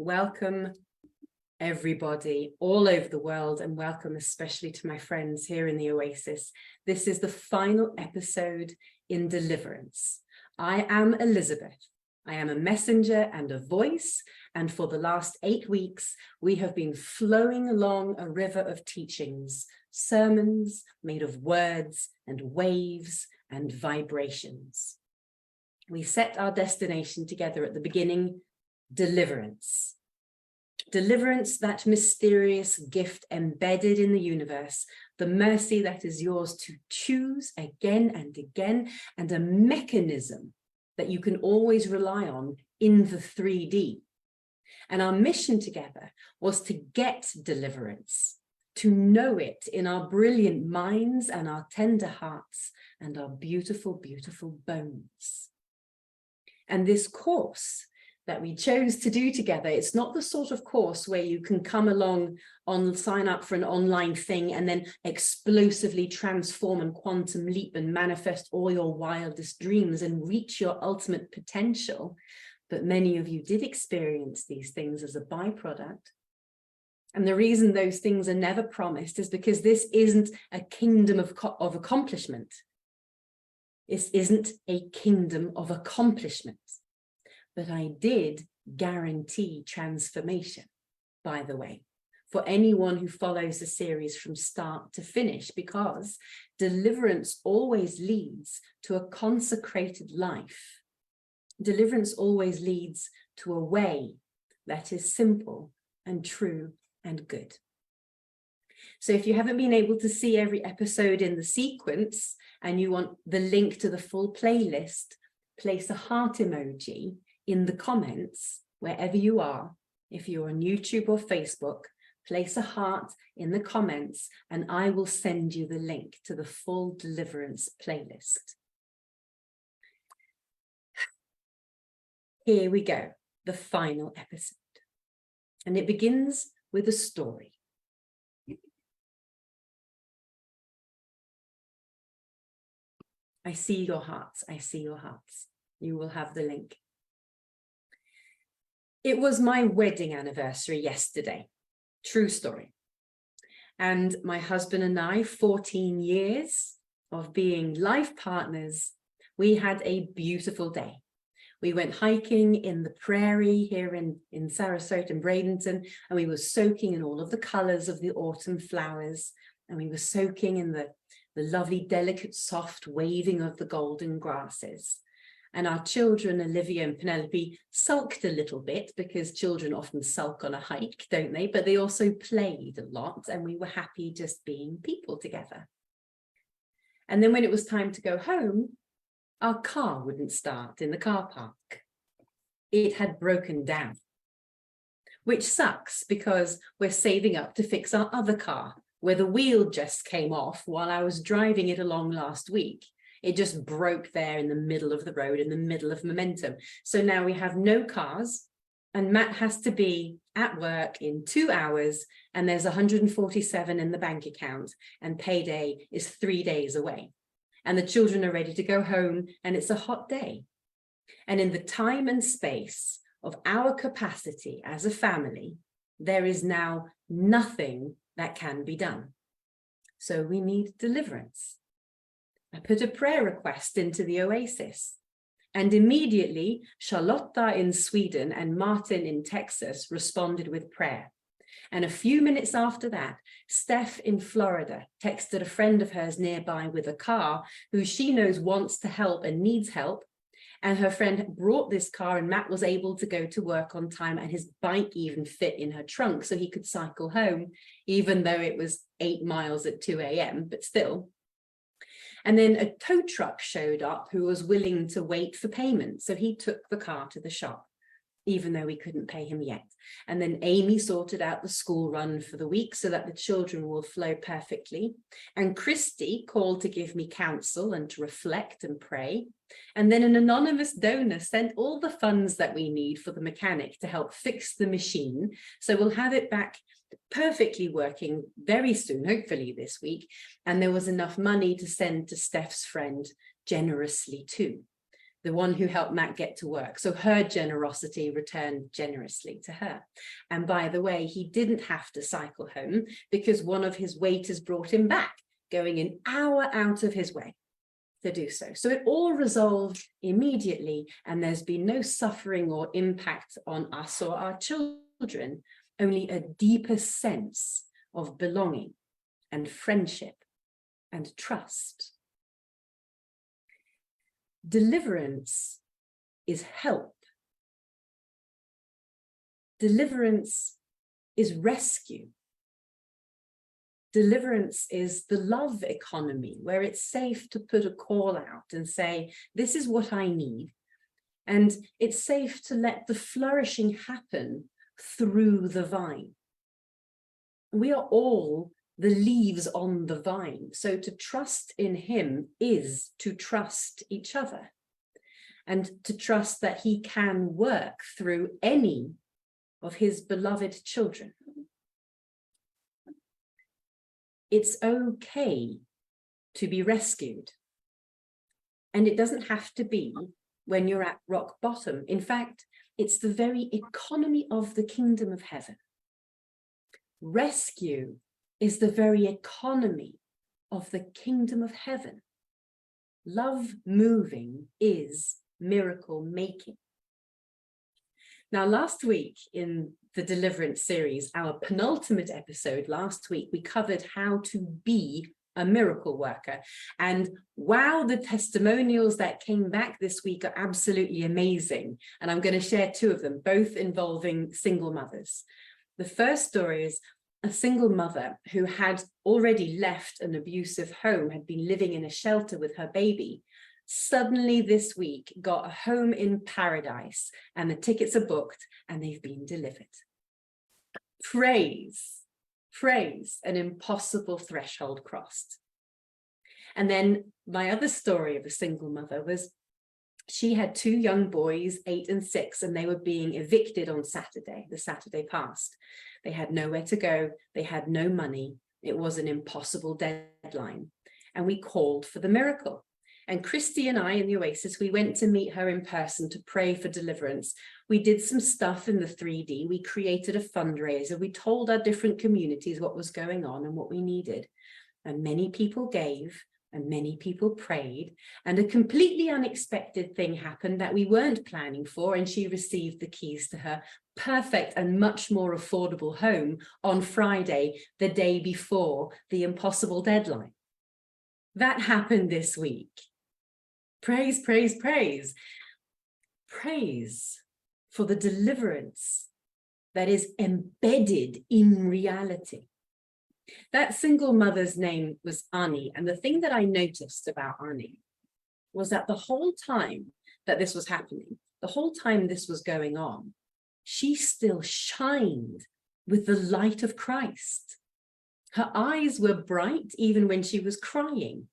Welcome, everybody all over the world, and welcome especially to my friends here in the Oasis. This is the final episode in Deliverance. I am Elizabeth. I am a messenger and a voice, and for the last 8 weeks, we have been flowing along a river of teachings, sermons made of words and waves and vibrations. We set our destination together at the beginning: deliverance. Deliverance, that mysterious gift embedded in the universe, the mercy that is yours to choose again and again, and a mechanism that you can always rely on in the 3D. And our mission together was to get deliverance, to know it in our brilliant minds and our tender hearts and our beautiful, beautiful bones. And this course that we chose to do together, it's not the sort of course where you can come along sign up for an online thing and then explosively transform and quantum leap and manifest all your wildest dreams and reach your ultimate potential. But many of you did experience these things as a byproduct. And the reason those things are never promised is because this isn't a kingdom of accomplishment. This isn't a kingdom of accomplishment. But I did guarantee transformation, by the way, for anyone who follows the series from start to finish, because deliverance always leads to a consecrated life. Deliverance always leads to a way that is simple and true and good. So if you haven't been able to see every episode in the sequence and you want the link to the full playlist, place a heart emoji in the comments wherever you are. If you're on YouTube or Facebook, place a heart in the comments and I will send you the link to the full Deliverance playlist. Here we go, the final episode. And it begins with a story. I see your hearts. I see your hearts. You will have the link. It was my wedding anniversary yesterday. True story. And my husband and I, 14 years of being life partners, we had a beautiful day. We went hiking in the prairie here in Sarasota and Bradenton, and we were soaking in all of the colors of the autumn flowers. And we were soaking in the lovely, delicate, soft waving of the golden grasses. And our children, Olivia and Penelope, sulked a little bit because children often sulk on a hike, don't they? But they also played a lot and we were happy just being people together. And then when it was time to go home, our car wouldn't start in the car park. It had broken down, which sucks because we're saving up to fix our other car, where the wheel just came off while I was driving it along last week. It just broke there in the middle of the road, in the middle of momentum. So now we have no cars and Matt has to be at work in 2 hours and there's 147 in the bank account and payday is 3 days away. And the children are ready to go home and it's a hot day. And in the time and space of our capacity as a family, there is now nothing that can be done. So we need deliverance. I put a prayer request into the Oasis and immediately Charlotta in Sweden and Martin in Texas responded with prayer. And a few minutes after that, Steph in Florida texted a friend of hers nearby with a car who she knows wants to help and needs help. And her friend brought this car and Matt was able to go to work on time and his bike even fit in her trunk so he could cycle home, even though it was 8 miles at 2 a.m., but still. And then a tow truck showed up who was willing to wait for payment. So he took the car to the shop, even though we couldn't pay him yet. And then Amy sorted out the school run for the week so that the children will flow perfectly. And Christy called to give me counsel and to reflect and pray. And then an anonymous donor sent all the funds that we need for the mechanic to help fix the machine. So we'll have it back perfectly working very soon, hopefully this week. And there was enough money to send to Steph's friend generously too. the one who helped Matt get to work. So her generosity returned generously to her. And by the way, he didn't have to cycle home because one of his waiters brought him back, going an hour out of his way to do so. So it all resolved immediately, and there's been no suffering or impact on us or our children, only a deeper sense of belonging and friendship and trust. Deliverance is help. Deliverance is rescue. Deliverance is the love economy, where it's safe to put a call out and say, this is what I need. And it's safe to let the flourishing happen through the vine. We are all the leaves on the vine. So to trust in him is to trust each other, and to trust that he can work through any of his beloved children. It's okay to be rescued. And it doesn't have to be when you're at rock bottom. In fact, it's the very economy of the kingdom of heaven. Rescue is the very economy of the kingdom of heaven. Love moving is miracle making. Now, last week in the Deliverance series, our penultimate episode last week, we covered how to be a miracle worker. And wow, the testimonials that came back this week are absolutely amazing. And I'm going to share two of them, both involving single mothers. The first story is a single mother who had already left an abusive home, had been living in a shelter with her baby, suddenly this week got a home in paradise, and the tickets are booked and they've been delivered. Praise, an impossible threshold crossed. And then my other story of a single mother was she had two young boys, 8 and 6, and they were being evicted on Saturday, the Saturday past. They had nowhere to go. They had no money. It was an impossible deadline. And we called for the miracle. And Christy and I in the Oasis, we went to meet her in person to pray for deliverance. We did some stuff in the 3D. We created a fundraiser. We told our different communities what was going on and what we needed. And many people gave, and many people prayed. And a completely unexpected thing happened that we weren't planning for. And she received the keys to her perfect and much more affordable home on Friday, the day before the impossible deadline. That happened this week. Praise, praise, praise. Praise for the deliverance that is embedded in reality. That single mother's name was Annie. And the thing that I noticed about Annie was that the whole time that this was happening, the whole time this was going on, she still shined with the light of Christ. Her eyes were bright even when she was crying.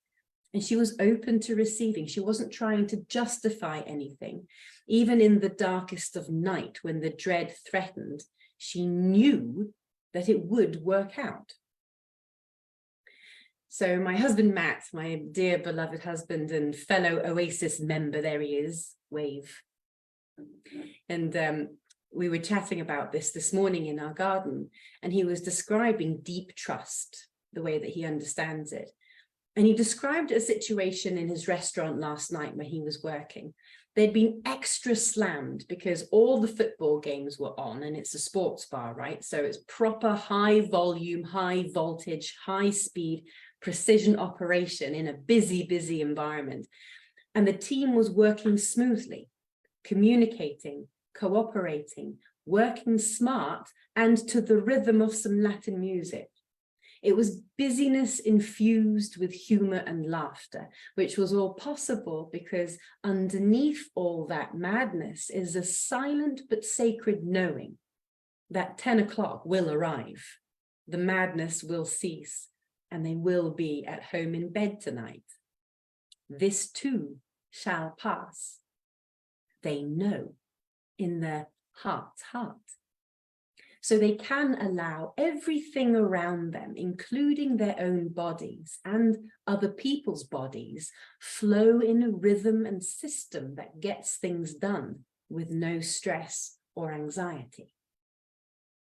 And she was open to receiving. She wasn't trying to justify anything. Even in the darkest of night, when the dread threatened, she knew that it would work out. So my husband, Matt, my dear beloved husband and fellow Oasis member, there he is, wave. And we were chatting about this morning in our garden, and he was describing deep trust, the way that he understands it. And he described a situation in his restaurant last night where he was working. They'd been extra slammed because all the football games were on, and it's a sports bar, right? So it's proper high volume, high voltage, high speed, precision operation in a busy, busy environment. And the team was working smoothly, communicating, cooperating, working smart, and to the rhythm of some Latin music. It was busyness infused with humor and laughter, which was all possible because underneath all that madness is a silent but sacred knowing that 10 o'clock will arrive, the madness will cease, and they will be at home in bed tonight. This too shall pass. They know in their heart's heart. so they can allow everything around them, including their own bodies and other people's bodies, flow in a rhythm and system that gets things done with no stress or anxiety.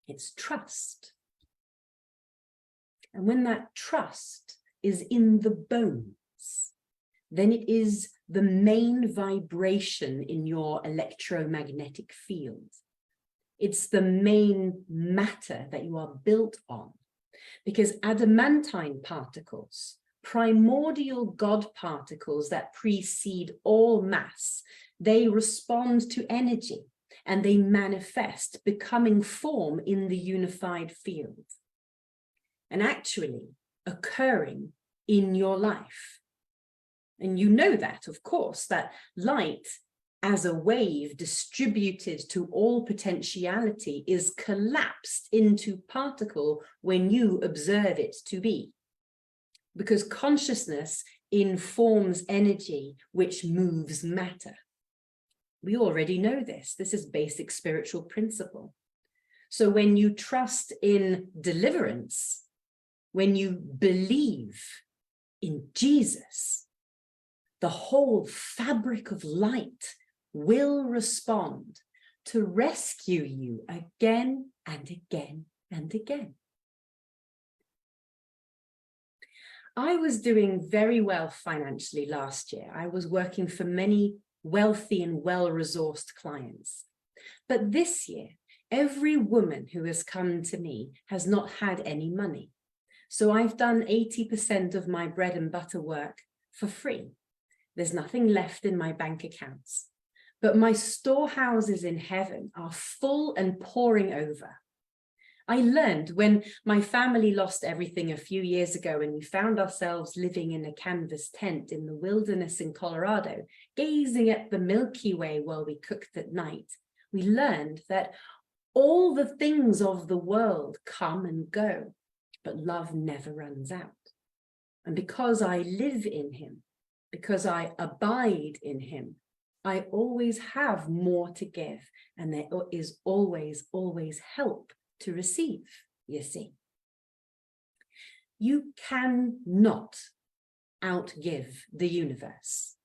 It's trust. And when that trust is in the bones, then it is the main vibration in your electromagnetic field. It's the main matter that you are built on, because adamantine particles, primordial God particles that precede all mass, they respond to energy and they manifest, becoming form in the unified field, and actually occurring in your life. And you know that, of course, that light as a wave distributed to all potentiality is collapsed into particle when you observe it to be. Because consciousness informs energy, which moves matter. We already know this. This is basic spiritual principle. So when you trust in deliverance, when you believe in Jesus, the whole fabric of light will respond to rescue you again and again and again. I was doing very well financially last year. I was working for many wealthy and well-resourced clients. But this year, every woman who has come to me has not had any money. So I've done 80% of my bread and butter work for free. There's nothing left in my bank accounts, but my storehouses in heaven are full and pouring over. I learned when my family lost everything a few years ago and we found ourselves living in a canvas tent in the wilderness in Colorado, gazing at the Milky Way while we cooked at night. We learned that all the things of the world come and go, but love never runs out. And because I live in him, because I abide in him, I always have more to give, and there is always, always help to receive, you see. You cannot outgive the universe.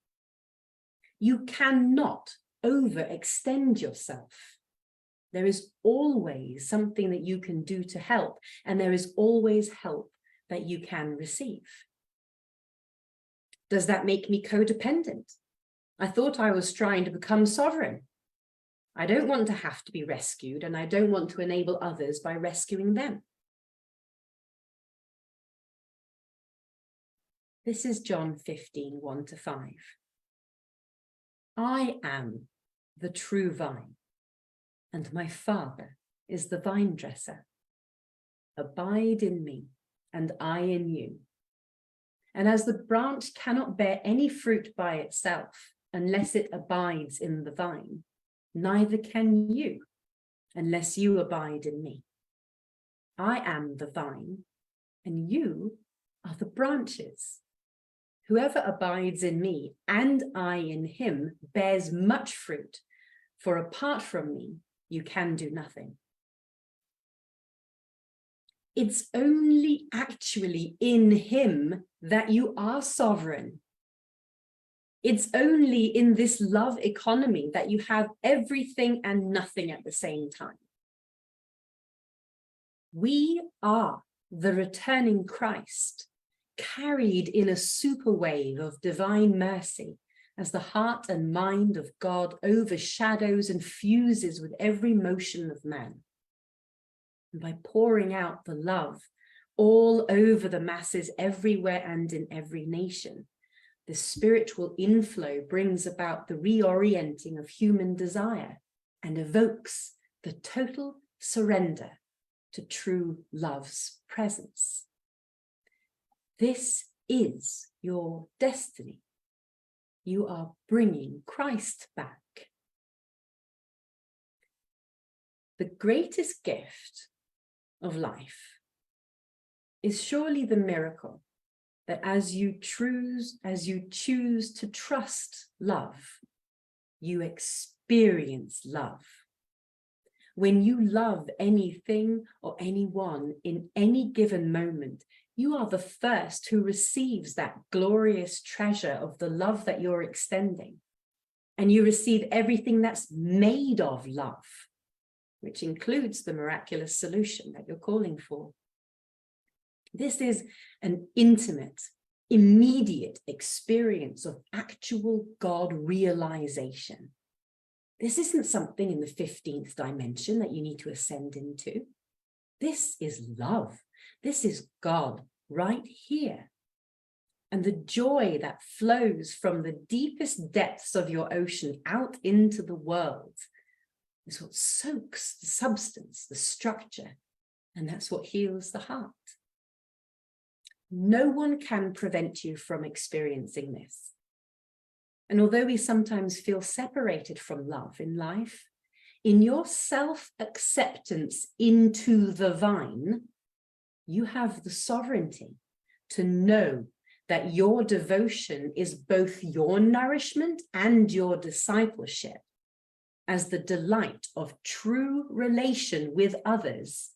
You cannot overextend yourself. There is always something that you can do to help, and there is always help that you can receive. Does that make me codependent? I thought I was trying to become sovereign. I don't want to have to be rescued, and I don't want to enable others by rescuing them. This is John 15, 1-5. I am the true vine, and my Father is the vine dresser. Abide in me, and I in you. And as the branch cannot bear any fruit by itself unless it abides in the vine, neither can you unless you abide in me. I am the vine, and you are the branches. Whoever abides in me and I in him bears much fruit, for apart from me, you can do nothing. It's only actually in him that you are sovereign. It's only in this love economy that you have everything and nothing at the same time. We are the returning Christ, carried in a super wave of divine mercy as the heart and mind of God overshadows and fuses with every motion of man. And by pouring out the love all over the masses everywhere and in every nation, the spiritual inflow brings about the reorienting of human desire and evokes the total surrender to true love's presence. This is your destiny. You are bringing Christ back. The greatest gift of life is surely the miracle that as you choose to trust love, you experience love. When you love anything or anyone in any given moment, you are the first who receives that glorious treasure of the love that you're extending. And you receive everything that's made of love, which includes the miraculous solution that you're calling for. This is an intimate, immediate experience of actual God realization. This isn't something in the 15th dimension that you need to ascend into. This is love. This is God right here. And the joy that flows from the deepest depths of your ocean out into the world is what soaks the substance, the structure, and that's what heals the heart. No one can prevent you from experiencing this. And although we sometimes feel separated from love in life, in your self-acceptance into the vine, you have the sovereignty to know that your devotion is both your nourishment and your discipleship, as the delight of true relation with others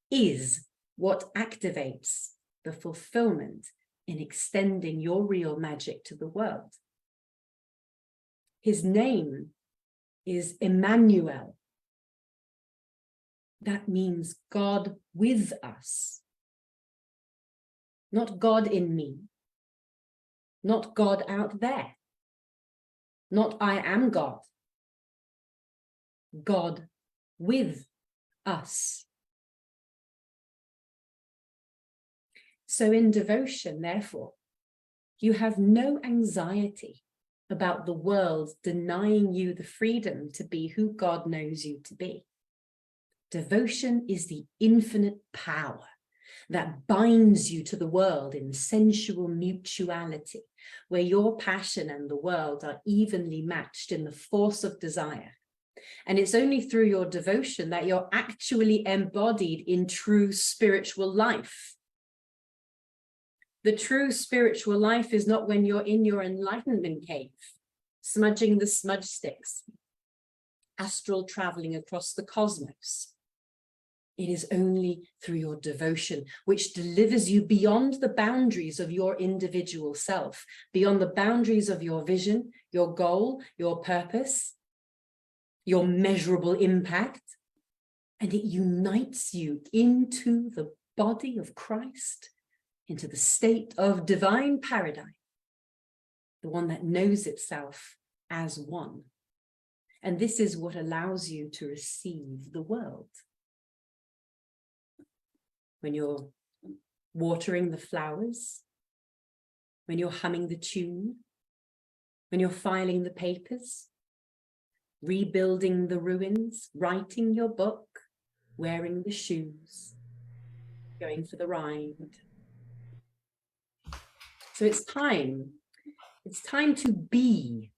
is what activates the fulfillment in extending your real magic to the world. His name is Emmanuel. That means God with us. Not God in me. Not God out there. Not I am God. God with us. So in devotion, therefore, you have no anxiety about the world denying you the freedom to be who God knows you to be. Devotion is the infinite power that binds you to the world in sensual mutuality, where your passion and the world are evenly matched in the force of desire. And it's only through your devotion that you're actually embodied in true spiritual life. The true spiritual life is not when you're in your enlightenment cave, smudging the smudge sticks, astral traveling across the cosmos. It is only through your devotion, which delivers you beyond the boundaries of your individual self, beyond the boundaries of your vision, your goal, your purpose, your measurable impact, and it unites you into the body of Christ, into the state of divine paradigm, the one that knows itself as one. And this is what allows you to receive the world. When you're watering the flowers, when you're humming the tune, when you're filing the papers, rebuilding the ruins, writing your book, wearing the shoes, going for the ride. So it's time to be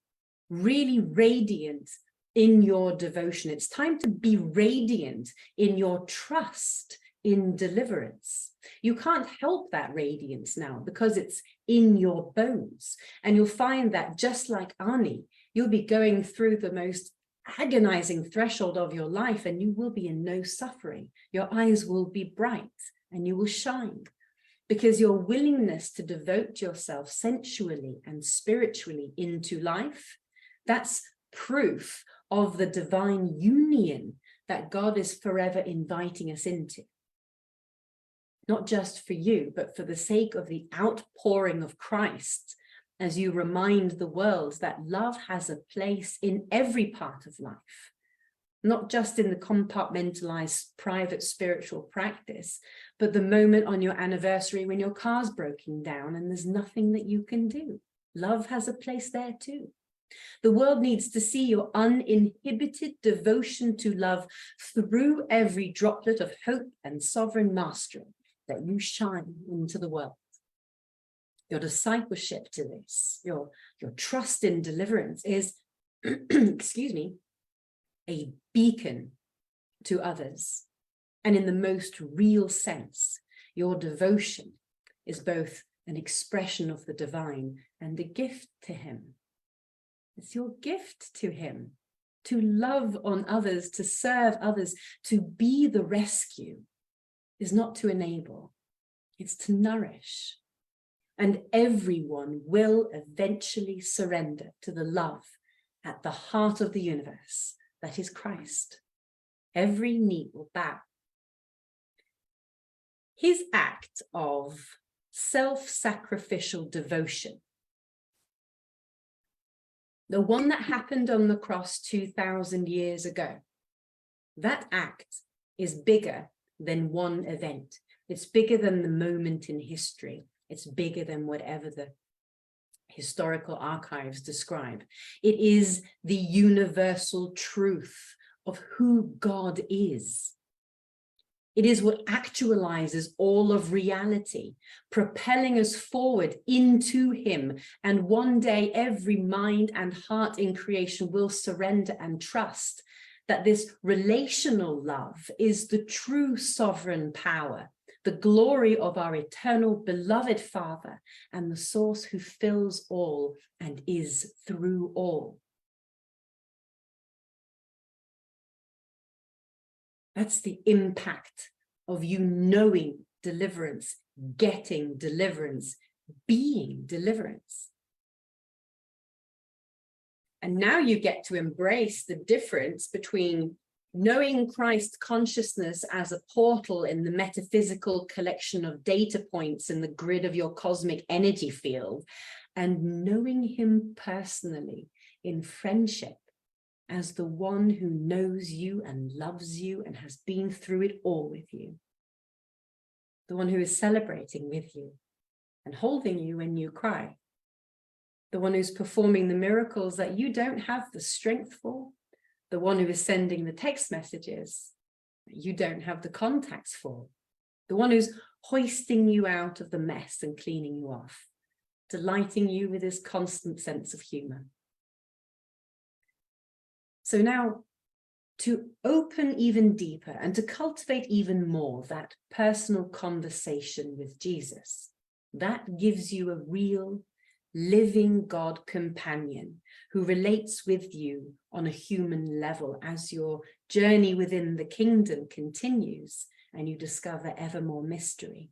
really radiant in your devotion. It's time to be radiant in your trust in deliverance. You can't help that radiance now because it's in your bones. And you'll find that just like Ani, you'll be going through the most agonizing threshold of your life and you will be in no suffering. Your eyes will be bright and you will shine because your willingness to devote yourself sensually and spiritually into life, that's proof of the divine union that God is forever inviting us into. Not just for you, but for the sake of the outpouring of Christ, as you remind the world that love has a place in every part of life, not just in the compartmentalized private spiritual practice, but the moment on your anniversary when your car's broken down and there's nothing that you can do. Love has a place there too. The world needs to see your uninhibited devotion to love through every droplet of hope and sovereign mastery that you shine into the world. Your discipleship to this, your trust in deliverance is, excuse me, a beacon to others. And in the most real sense, your devotion is both an expression of the divine and a gift to him. It's your gift to him to love on others, to serve others, to be the rescue is not to enable, it's to nourish. And everyone will eventually surrender to the love at the heart of the universe, that is Christ. Every knee will bow. His act of self-sacrificial devotion, the one that happened on the cross 2,000 years ago, that act is bigger than one event. It's bigger than the moment in history. It's bigger than whatever the historical archives describe. It is the universal truth of who God is. It is what actualizes all of reality, propelling us forward into him. And one day, every mind and heart in creation will surrender and trust that this relational love is the true sovereign power, the glory of our eternal beloved Father, and the source who fills all and is through all. That's the impact of you knowing deliverance, getting deliverance, being deliverance. And now you get to embrace the difference between knowing Christ consciousness as a portal in the metaphysical collection of data points in the grid of your cosmic energy field, and knowing him personally in friendship as the one who knows you and loves you and has been through it all with you. The one who is celebrating with you and holding you when you cry. The one who's performing the miracles that you don't have the strength for. The one who is sending the text messages that you don't have the contacts for. The one who's hoisting you out of the mess and cleaning you off. Delighting you with his constant sense of humor. So now, to open even deeper and to cultivate even more that personal conversation with Jesus, that gives you a real, living God companion who relates with you on a human level as your journey within the kingdom continues and you discover ever more mystery.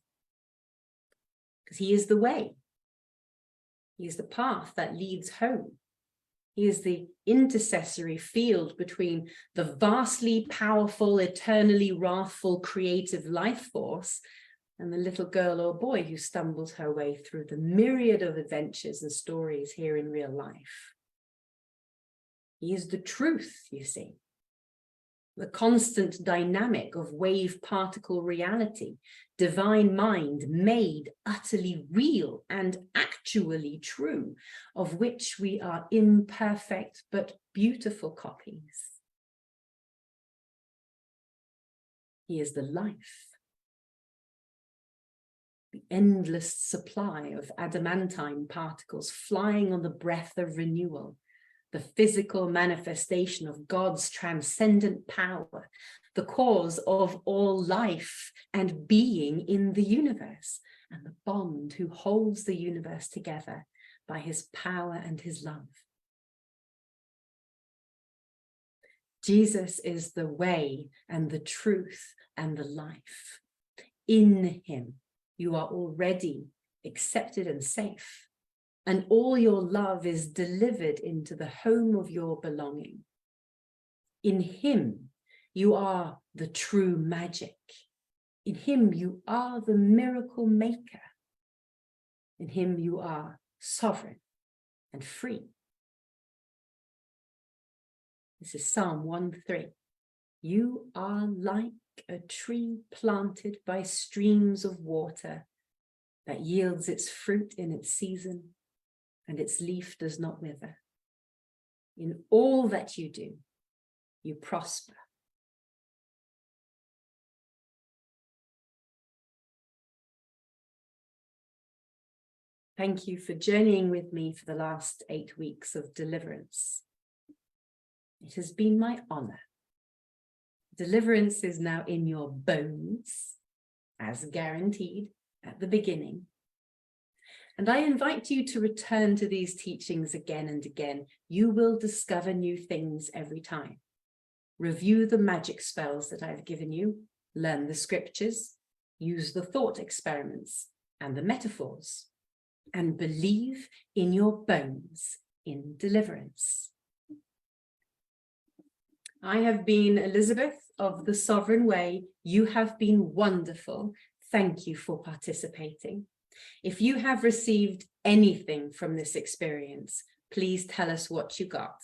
Because he is the way. He is the path that leads home. He is the intercessory field between the vastly powerful, eternally wrathful, creative life force and the little girl or boy who stumbles her way through the myriad of adventures and stories here in real life. He is the truth, you see. The constant dynamic of wave-particle reality, divine mind made utterly real and actually true, of which we are imperfect but beautiful copies. He is the life, the endless supply of adamantine particles flying on the breath of renewal, the physical manifestation of God's transcendent power, the cause of all life and being in the universe, and the bond who holds the universe together by his power and his love. Jesus is the way and the truth and the life. In him, you are already accepted and safe. And all your love is delivered into the home of your belonging. In him, you are the true magic. In him, you are the miracle maker. In him, you are sovereign and free. This is Psalm 1:3. You are like a tree planted by streams of water that yields its fruit in its season, and its leaf does not wither. In all that you do, you prosper. Thank you for journeying with me for the last 8 weeks of deliverance. It has been my honor. Deliverance is now in your bones, as guaranteed at the beginning. And I invite you to return to these teachings again and again. You will discover new things every time. Review the magic spells that I've given you, learn the scriptures, use the thought experiments and the metaphors, and believe in your bones in deliverance. I have been Elizabeth of the Sovereign Way. You have been wonderful. Thank you for participating. If you have received anything from this experience, please tell us what you got.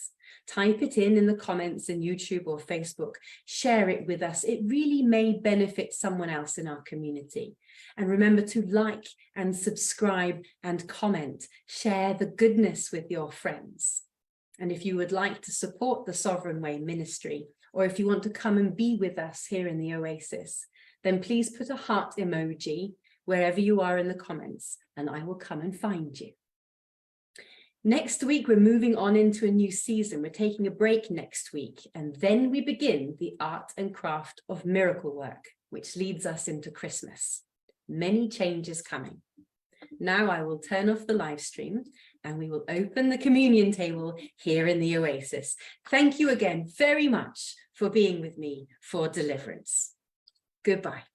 Type it in the comments in YouTube or Facebook. Share it with us. It really may benefit someone else in our community. And remember to like and subscribe and comment. Share the goodness with your friends. And if you would like to support the Sovereign Way ministry, or if you want to come and be with us here in the Oasis, then please put a heart emoji wherever you are in the comments, and I will come and find you. Next week, we're moving on into a new season. We're taking a break next week, and then we begin the art and craft of miracle work, which leads us into Christmas. Many changes coming. Now I will turn off the live stream and we will open the communion table here in the Oasis. Thank you again very much for being with me for Deliverance. Goodbye.